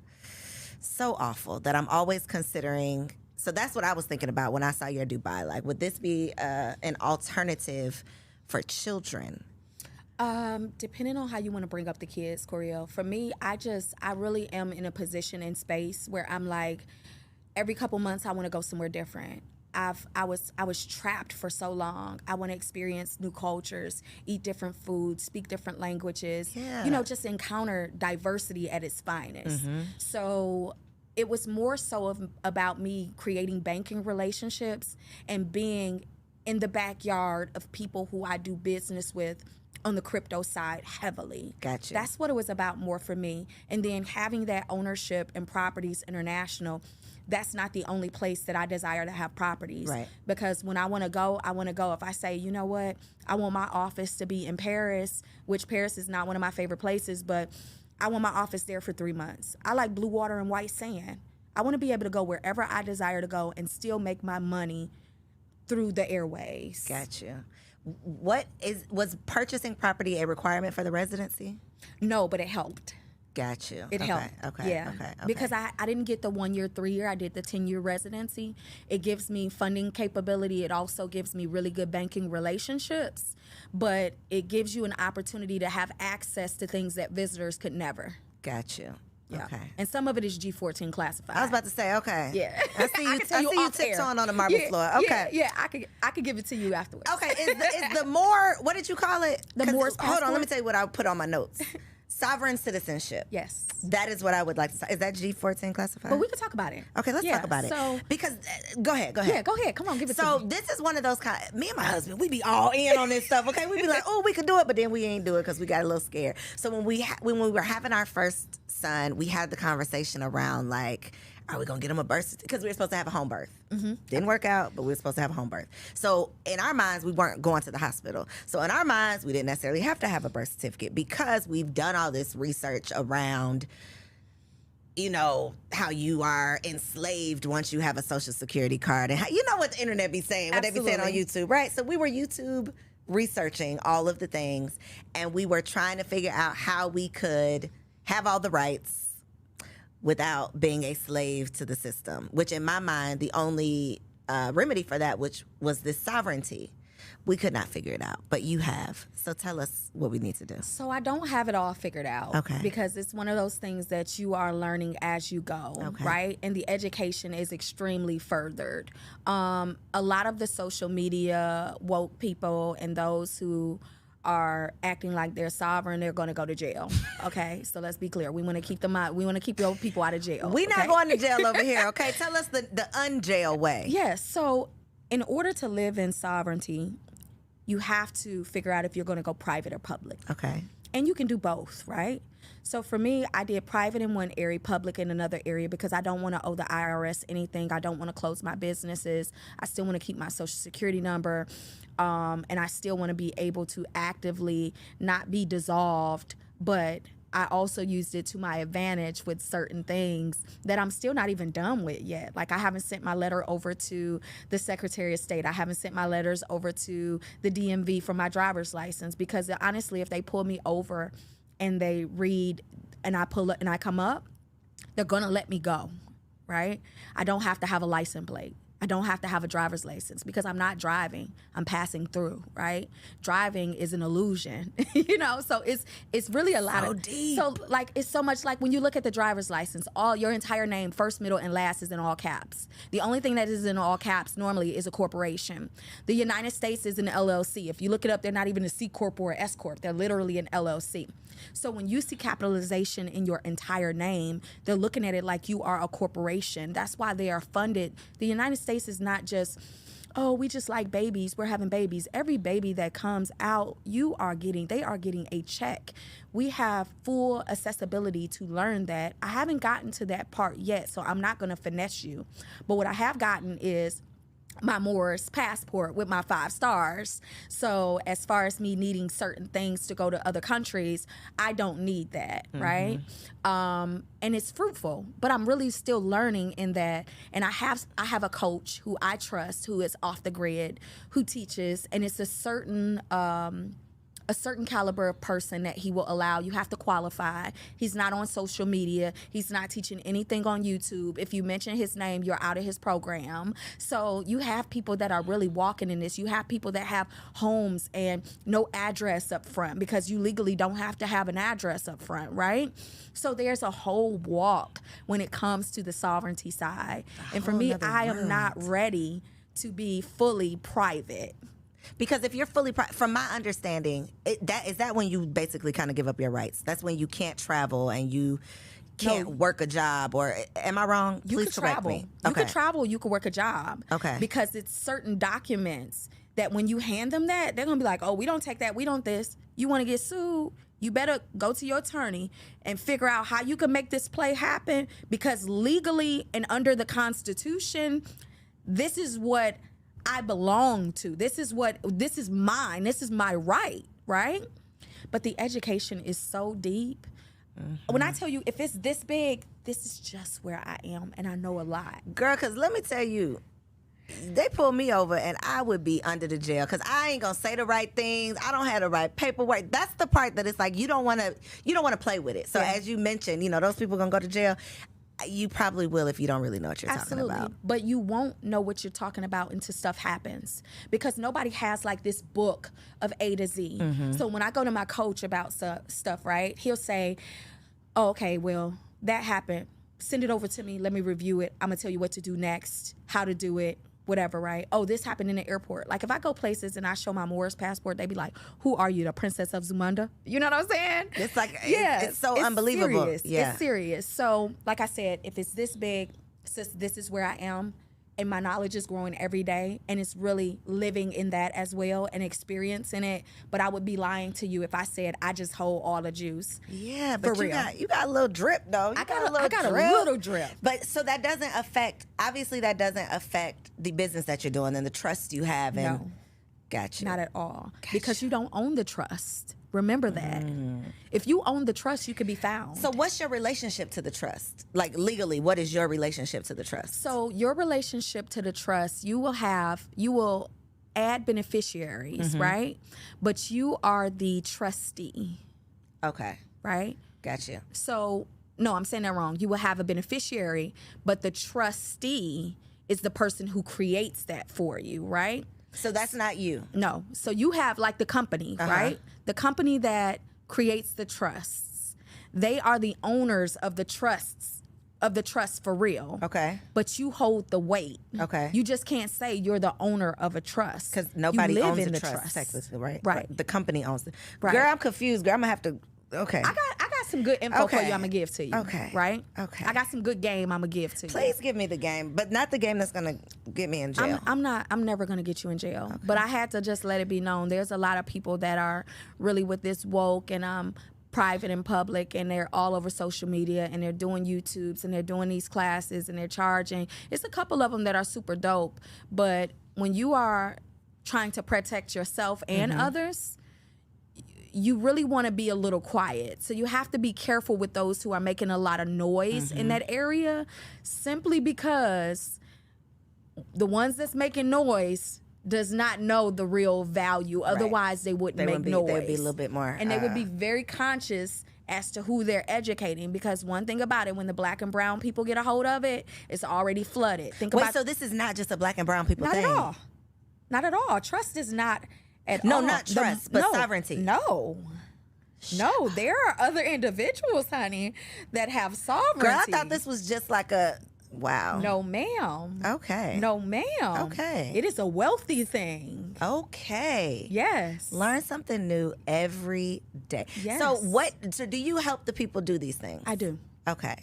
so awful that I'm always considering. So that's what I was thinking about when I saw your Dubai. Like, would this be an alternative for children? Depending on how you want to bring up the kids, Coriel. For me, I really am in a position in space where I'm like, every couple months I want to go somewhere different. I was trapped for so long. I want to experience new cultures, eat different foods, speak different languages. You know, just encounter diversity at its finest. So it was more so about me creating banking relationships and being in the backyard of people who I do business with on the crypto side heavily. Gotcha. That's what it was about more for me. And then having that ownership in Properties International, that's not the only place that I desire to have properties. Right. Because when I want to go, I want to go. If I say, you know what, I want my office to be in Paris, which Paris is not one of my favorite places, but I want my office there for 3 months. I like blue water and white sand. I want to be able to go wherever I desire to go and still make my money through the airways. Gotcha. Was purchasing property a requirement for the residency? No, but it helped. Got you. It helped. Okay. Because I didn't get the 1 year, 3 year. I did the 10-year residency. It gives me funding capability. It also gives me really good banking relationships. But it gives you an opportunity to have access to things that visitors could never. Got you. Yeah. Okay. And some of it is G14 classified. I was about to say, okay. Yeah. I see you tiptoeing on the marble floor. Okay. Yeah, I could give it to you afterwards. Okay. Is the more, what did you call it? The Moore's passport? Hold on, let me tell you what I put on my notes. Sovereign citizenship. Yes. That is what I would like to say. Is that G14 classified? But we can talk about it. Okay, let's talk about it. Because, go ahead. Yeah, go ahead. Come on, give it to me. So this is one of those me and my husband, we be all in on this stuff, okay? We be like, oh, we could do it, but then we ain't do it because we got a little scared. So when we were having our first son, we had the conversation around like, are we going to get him a birth certificate? Because we were supposed to have a home birth. Didn't work out, but we were supposed to have a home birth. So in our minds, we weren't going to the hospital. So in our minds, we didn't necessarily have to have a birth certificate because we've done all this research around, you know, how you are enslaved once you have a Social Security card. And how, you know what the internet be saying, what they be saying on YouTube, right? So we were YouTube researching all of the things, and we were trying to figure out how we could have all the rights without being a slave to the system, which in my mind, the only remedy for that, which was this sovereignty. We could not figure it out, but you have. So tell us what we need to do. So I don't have it all figured out. Okay. Because it's one of those things that you are learning as you go, right? And the education is extremely furthered. A lot of the social media woke people and those who are acting like they're sovereign, they're going to go to jail. Okay, so let's be clear. We want to keep them out. We want to keep your people out of jail. We're not going to jail over here. Okay, tell us the unjail way. Yes. So, in order to live in sovereignty, you have to figure out if you're going to go private or public. Okay. And you can do both, right? So for me, I did private in one area, public in another area, because I don't want to owe the IRS anything. I don't want to close my businesses. I still want to keep my Social Security number. And I still want to be able to actively not be dissolved, but I also used it to my advantage with certain things that I'm still not even done with yet. Like, I haven't sent my letter over to the Secretary of State. I haven't sent my letters over to the DMV for my driver's license, because honestly, if they pull me over and they read and I pull up and I come up, they're going to let me go, right? I don't have to have a license plate. I don't have to have a driver's license because I'm not driving. I'm passing through, right? Driving is an illusion, you know? So it's really a lot of deep. So like it's so much like when you look at the driver's license, all your entire name, first, middle, and last is in all caps. The only thing that is in all caps normally is a corporation. The United States is an LLC. If you look it up, they're not even a C corp or S corp. They're literally an LLC. So when you see capitalization in your entire name, they're looking at it like you are a corporation. That's why they are funded. The United States is not just, oh, we just like babies, we're having babies. Every baby that comes out, they are getting a check. We have full accessibility to learn that. I haven't gotten to that part yet, so I'm not gonna finesse you. But what I have gotten is my Moors passport with my 5 stars. So as far as me needing certain things to go to other countries, I don't need that, right? And it's fruitful, but I'm really still learning in that. And I have a coach who I trust, who is off the grid, who teaches, and it's a certain caliber of person that he will allow. You have to qualify. He's not on social media. He's not teaching anything on YouTube. If you mention his name, you're out of his program. So you have people that are really walking in this. You have people that have homes and no address up front because you legally don't have to have an address up front, right? So there's a whole walk when it comes to the sovereignty side. And for me, I am not ready to be fully private. Because if you're fully, from my understanding, is that when you basically kind of give up your rights? That's when you can't travel and you can't work a job, or am I wrong? Please correct me. You could travel, you could work a job. Okay. Because it's certain documents that when you hand them that, they're going to be like, oh, we don't take that, we don't this. You want to get sued? You better go to your attorney and figure out how you can make this play happen, because legally and under the Constitution, this is what I belong to. This is mine. This is my right? But the education is so deep. When I tell you, if it's this big, this is just where I am, and I know a lot. Girl, because let me tell you, they pulled me over and I would be under the jail because I ain't gonna say the right things. I don't have the right paperwork. That's the part that it's like you don't want to play with it. So as you mentioned, those people gonna go to jail. You probably will if you don't really know what you're talking about. But you won't know what you're talking about until stuff happens, because nobody has like this book of A to Z. So when I go to my coach about stuff, right, he'll say, oh, okay, well, that happened. Send it over to me. Let me review it. I'm going to tell you what to do next, how to do it, whatever, right? Oh, this happened in the airport. Like if I go places and I show my Moors passport, they be like, who are you, the Princess of Zamunda? You know what I'm saying? It's like, it's so unbelievable. Serious. Yeah. It's serious. So like I said, if it's this big, sis, this is where I am, and my knowledge is growing every day, and it's really living in that as well and experiencing it. But I would be lying to you if I said I just hold all the juice. Yeah, but you got a little drip though. I got a little drip. But so that doesn't affect, obviously that doesn't affect the business that you're doing and the trust you have. And no. Gotcha. Not at all. Gotcha. Because you don't own the trust. Remember that. If you own the trust, you could be found. So what's your relationship to the trust? Like legally, what is your relationship to the trust? So your relationship to the trust, you will add beneficiaries, right? But you are the trustee. Okay. Right? Gotcha. So, no, I'm saying that wrong. You will have a beneficiary, but the trustee is the person who creates that for you, right? So that's not you. No. So you have like the company, right? The company that creates the trusts. They are the owners of the trusts, of the trust for real. Okay. But you hold the weight. Okay. You just can't say you're the owner of a trust. Because nobody owns the trust, technically, right? Right. The company owns it. Right. Girl, I'm confused. Girl, I'm going to have to... Okay. I got some good info for you I'm going to give to you. Okay. Right? Okay. I got some good game I'm going to give to you. Please give me the game, but not the game that's going to get me in jail. I'm never going to get you in jail. Okay. But I had to just let it be known. There's a lot of people that are really with this woke and private and public, and they're all over social media, and they're doing YouTubes, and they're doing these classes, and they're charging. It's a couple of them that are super dope. But when you are trying to protect yourself and others, you really want to be a little quiet. So you have to be careful with those who are making a lot of noise in that area, simply because the ones that's making noise does not know the real value. Otherwise, they wouldn't make noise. They would be a little bit more. And they would be very conscious as to who they're educating, because one thing about it, when the black and brown people get a hold of it, it's already flooded. So this is not just a black and brown people thing? Not at all. Not at all. Trust is not at all. No, not trust, but sovereignty. No, there are other individuals, honey, that have sovereignty. Girl, I thought this was just like a... Wow. No, ma'am. Okay. No, ma'am. Okay. It is a wealthy thing. Okay. Yes. Learn something new every day. Yes. So do you help the people do these things? I do. Okay.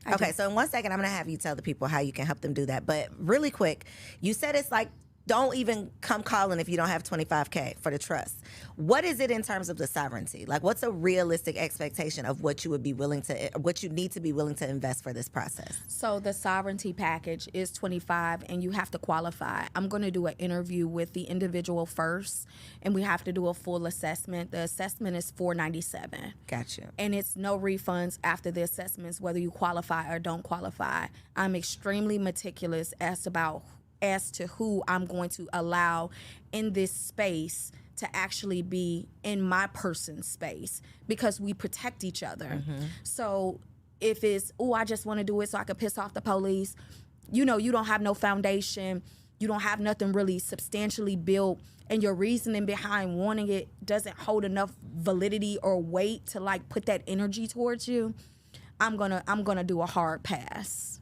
I Okay, do. so in 1 second, I'm going to have you tell the people how you can help them do that. But really quick, you said it's like, don't even come calling if you don't have $25K for the trust. What is it in terms of the sovereignty? Like, what's a realistic expectation of what you would be willing to, what you need to be willing to invest for this process? So the sovereignty package is 25, and you have to qualify. I'm going to do an interview with the individual first, and we have to do a full assessment. The assessment is $497. Got you. And it's no refunds after the assessments, whether you qualify or don't qualify. I'm extremely meticulous as to who I'm going to allow in this space to actually be in my person's space, because we protect each other. Mm-hmm. So if it's, I just want to do it so I can piss off the police, you don't have no foundation, you don't have nothing really substantially built, and your reasoning behind wanting it doesn't hold enough validity or weight to like put that energy towards you, I'm gonna do a hard pass.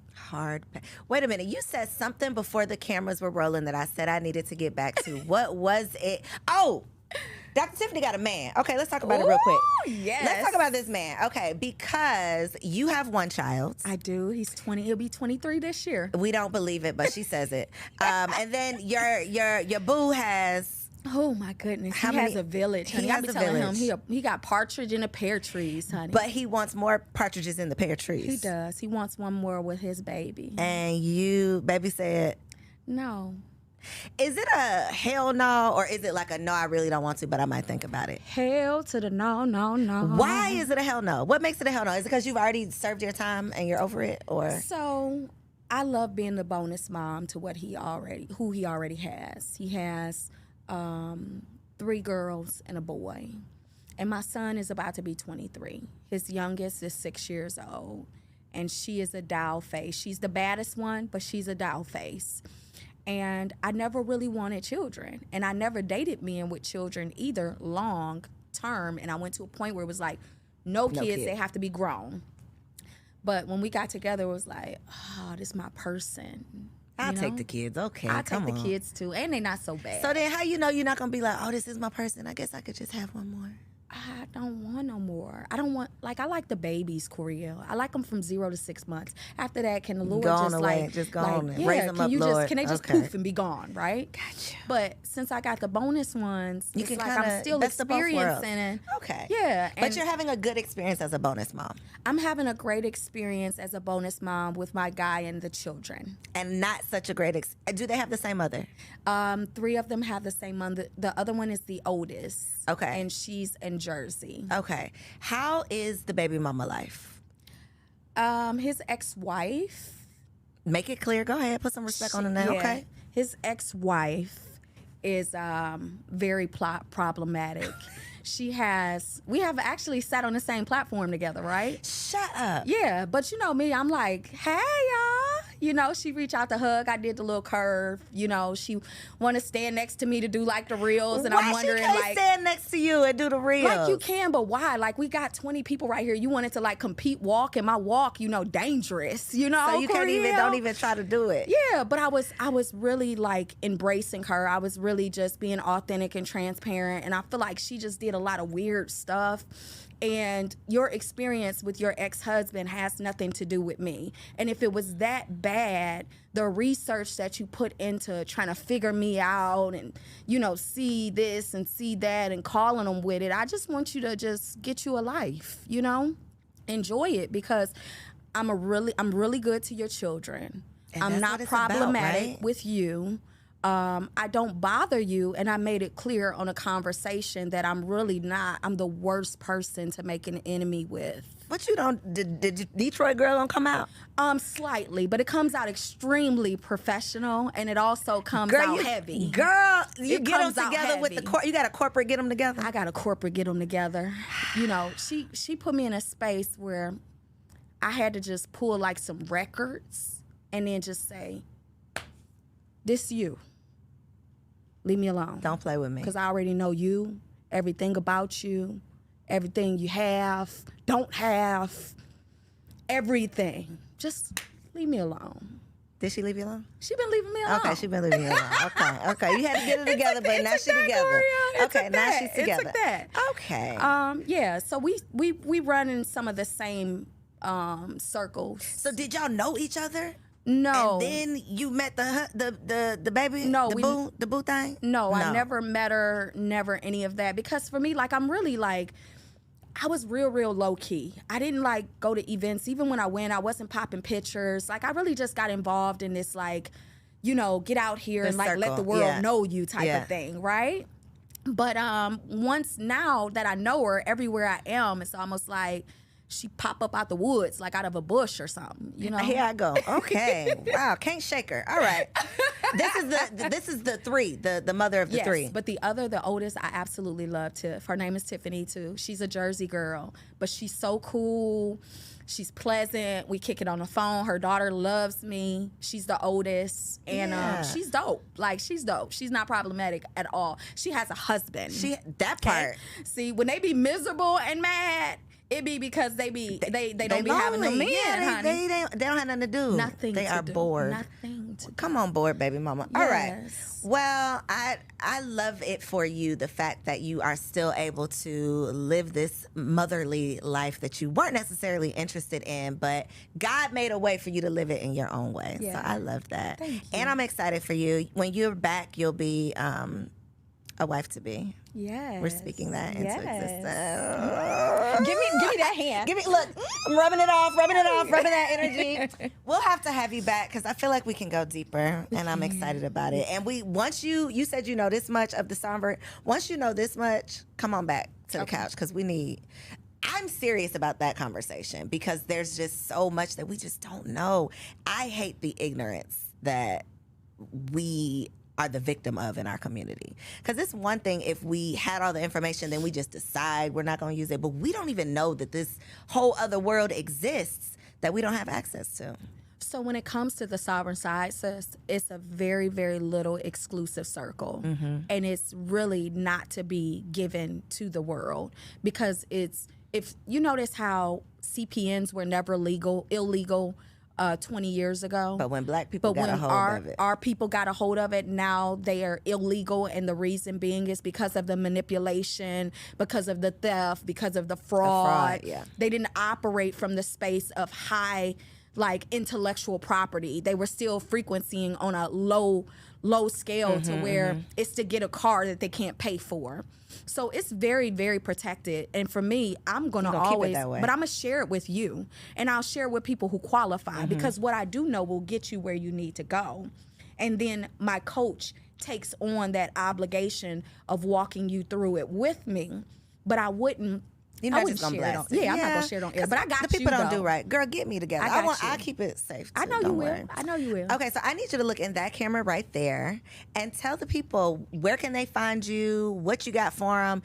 Wait a minute. You said something before the cameras were rolling that I said I needed to get back to. What was it? Oh, Dr. Tiffany got a man. Okay, let's talk about it real quick. Yes. Let's talk about this man. Okay, because you have one child. I do. He's 20. He'll be 23 this year. We don't believe it, but she says it. And then your boo has... Oh my goodness! He has a village, honey. I be telling him he got partridge in the pear trees, honey. But he wants more partridges in the pear trees. He does. He wants one more with his baby. And baby said no. Is it a hell no, or is it like a no, I really don't want to, but I might think about it? Hell to the no. Why is it a hell no? What makes it a hell no? Is it because you've already served your time and you're over it, or? So I love being the bonus mom to who he already has. He has 3 girls and a boy. And my son is about to be 23. His youngest is 6 years old. And she is a doll face. She's the baddest one, but she's a doll face. And I never really wanted children. And I never dated men with children either long term. And I went to a point where it was like, no kids, they have to be grown. But when we got together, it was like, oh, this is my person. I'll take the kids. Okay, I'll take the kids too, and they're not so bad. So then how you know you're not going to be like, oh, this is my person. I guess I could just have one more. I don't want no more. I don't want, I like the babies, Coriel. I like them from 0 to 6 months. After that, can the Lord go just on like, away, just go like, on and yeah, raise them up, Lord. Can they just poof and be gone, right? Gotcha. But since I got the bonus ones, you it's can like kinda, I'm still experiencing it. Okay. Yeah. But you're having a good experience as a bonus mom. I'm having a great experience as a bonus mom with my guy and the children. And not such a great do they have the same mother? 3 of them have the same mother. The other one is the oldest. Okay. And she's in Jersey. Okay. How is the baby mama life? His ex-wife. Make it clear. Go ahead. Put some respect on the name. Yeah, okay. His ex-wife is very problematic. We have actually sat on the same platform together, right? Shut up. Yeah, but you know me, I'm like, hey, y'all. You know, she reached out to hug. I did the little curve. You know, she want to stand next to me to do like the reels, and I'm wondering, she can't like, stand next to you and do the reels? like you can, but why? Like we got 20 people right here. You wanted to like compete walk, and my walk, dangerous. You know, so you don't even try to do it. Yeah, but I was really like embracing her. I was really just being authentic and transparent, and I feel like she just did a lot of weird stuff. And your experience with your ex-husband has nothing to do with me. And if it was that bad, the research that you put into trying to figure me out and, see this and see that and calling them with it, I just want you to just get you a life, enjoy it, because I'm really good to your children. And I'm not problematic about, right? with you. I don't bother you, and I made it clear on a conversation that I'm really not. I'm the worst person to make an enemy with. What you don't? Did Detroit girl don't come out? Slightly, but it comes out extremely professional, and it also comes out heavy. Girl, you It get them comes out together with heavy. you got a corporate get them together. I got a corporate get them together. You know, she put me in a space where I had to just pull like some records and then just say, "This you. Leave me alone. Don't play with me." Because I already know you, everything about you, everything you have, don't have, everything. Just leave me alone. Did she leave you alone? She been leaving me alone. Okay, she been leaving you alone. Okay. You had to get it together, but now she together. Okay, now she's together. It took that. Okay. Yeah. So we run in some of the same circles. So did y'all know each other? No. And then you met the baby? No, the boo thing? No, I never met her, never any of that. Because for me, like, I'm really like, I was real low key. I didn't like go to events. Even when I went, I wasn't popping pictures. Like, I really just got involved in this, like, you know, get out here and like let the world know you type of thing, right? But once now that I know her, everywhere I am, it's almost like she pop up out the woods, like out of a bush or something, you know? Here I go. Okay. Wow, can't shake her. All right. This is the three, the mother of the three. But the oldest, I absolutely love Tiff. Her name is Tiffany too. She's a Jersey girl, but she's so cool. She's pleasant. We kick it on the phone. Her daughter loves me. She's the oldest, and she's dope. Like, she's dope. She's not problematic at all. She has a husband. That part. See, when they be miserable and mad, it be because they don't be having no men, honey. They don't have nothing to do. Nothing. They are bored. Nothing to do. Come on board, baby mama. Yes. All right. Well, I love it for you, the fact that you are still able to live this motherly life that you weren't necessarily interested in, but God made a way for you to live it in your own way. Yeah. So I love that. Thank you. And I'm excited for you. When you're back, you'll be a wife to be. Yes. We're speaking that into existence. Give me that hand. Look, I'm rubbing it off, rubbing that energy. We'll have to have you back because I feel like we can go deeper, and I'm excited about it. And once you said you know this much of the Songbird, once you know this much, come on back to the couch because I'm serious about that conversation because there's just so much that we just don't know. I hate the ignorance that we are the victim of in our community. Because it's one thing if we had all the information, then we just decide we're not going to use it. But we don't even know that this whole other world exists that we don't have access to. So when it comes to the sovereign side, sis, it's a very, very little exclusive circle. Mm-hmm. And it's really not to be given to the world because if you notice how CPNs were never illegal 20 years ago. But when black people got a hold of it. Our people got a hold of it, now they are illegal. And the reason being is because of the manipulation, because of the theft, because of the fraud. They didn't operate from the space of high, like, intellectual property. They were still frequencying on a low scale to where it's to get a car that they can't pay for. So it's very, very protected. And for me, I'm going to always, but I'm going to share it with you. And I'll share it with people who qualify because what I do know will get you where you need to go. And then my coach takes on that obligation of walking you through it with me. But I wouldn't. You're not just gonna blast it. I'm not gonna share it on air. But I got the people you, don't though. do right. Girl, get me together. I'll keep it safe. Too. I know don't you will. worry. I know you will. Okay, so I need you to look in that camera right there and tell the people where can they find you, what you got for them.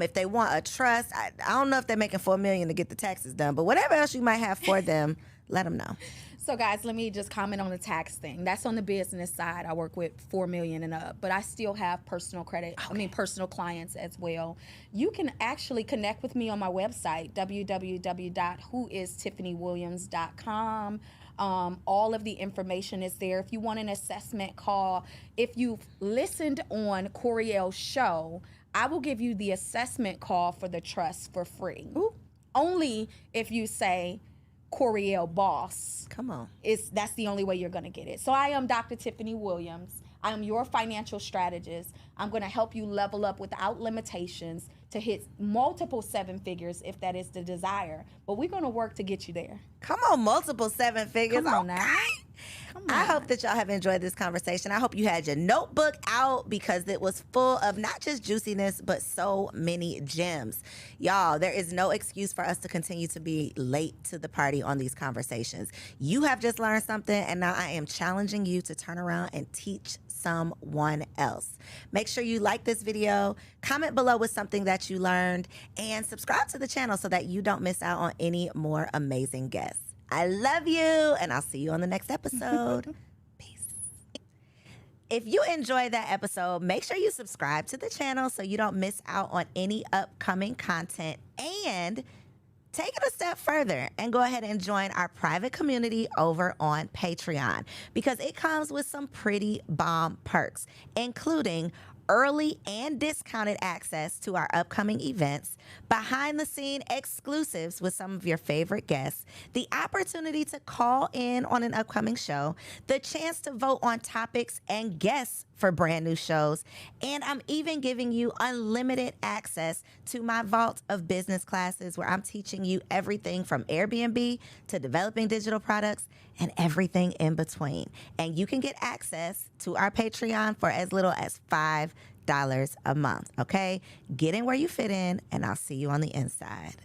If they want a trust, I don't know if they're making $4 million to get the taxes done, but whatever else you might have for them, let them know. So guys, let me just comment on the tax thing. That's on the business side. I work with $4 million and up, but I still have personal credit. Okay. Personal clients as well. You can actually connect with me on my website, www.whoistiffanyWilliams.com. All of the information is there. If you want an assessment call, if you've listened on Coriel's show, I will give you the assessment call for the trust for free. Ooh. Only if you say, Coriel Boss. Come on. That's the only way you're going to get it. So I am Dr. Tiffany Williams. I am your financial strategist. I'm going to help you level up without limitations to hit multiple 7 figures if that is the desire. But we're going to work to get you there. Come on, multiple 7 figures. Come on now. I hope that y'all have enjoyed this conversation. I hope you had your notebook out because it was full of not just juiciness, but so many gems. Y'all, there is no excuse for us to continue to be late to the party on these conversations. You have just learned something, and now I am challenging you to turn around and teach someone else. Make sure you like this video, comment below with something that you learned, and subscribe to the channel so that you don't miss out on any more amazing guests. I love you, and I'll see you on the next episode. Peace. If you enjoyed that episode, make sure you subscribe to the channel so you don't miss out on any upcoming content, and take it a step further and go ahead and join our private community over on Patreon, because it comes with some pretty bomb perks, including early and discounted access to our upcoming events, behind the scene exclusives with some of your favorite guests, the opportunity to call in on an upcoming show, the chance to vote on topics and guests for brand new shows, and I'm even giving you unlimited access to my vault of business classes where I'm teaching you everything from Airbnb to developing digital products and everything in between. And you can get access to our Patreon for as little as $5 a month, okay? Get in where you fit in, and I'll see you on the inside.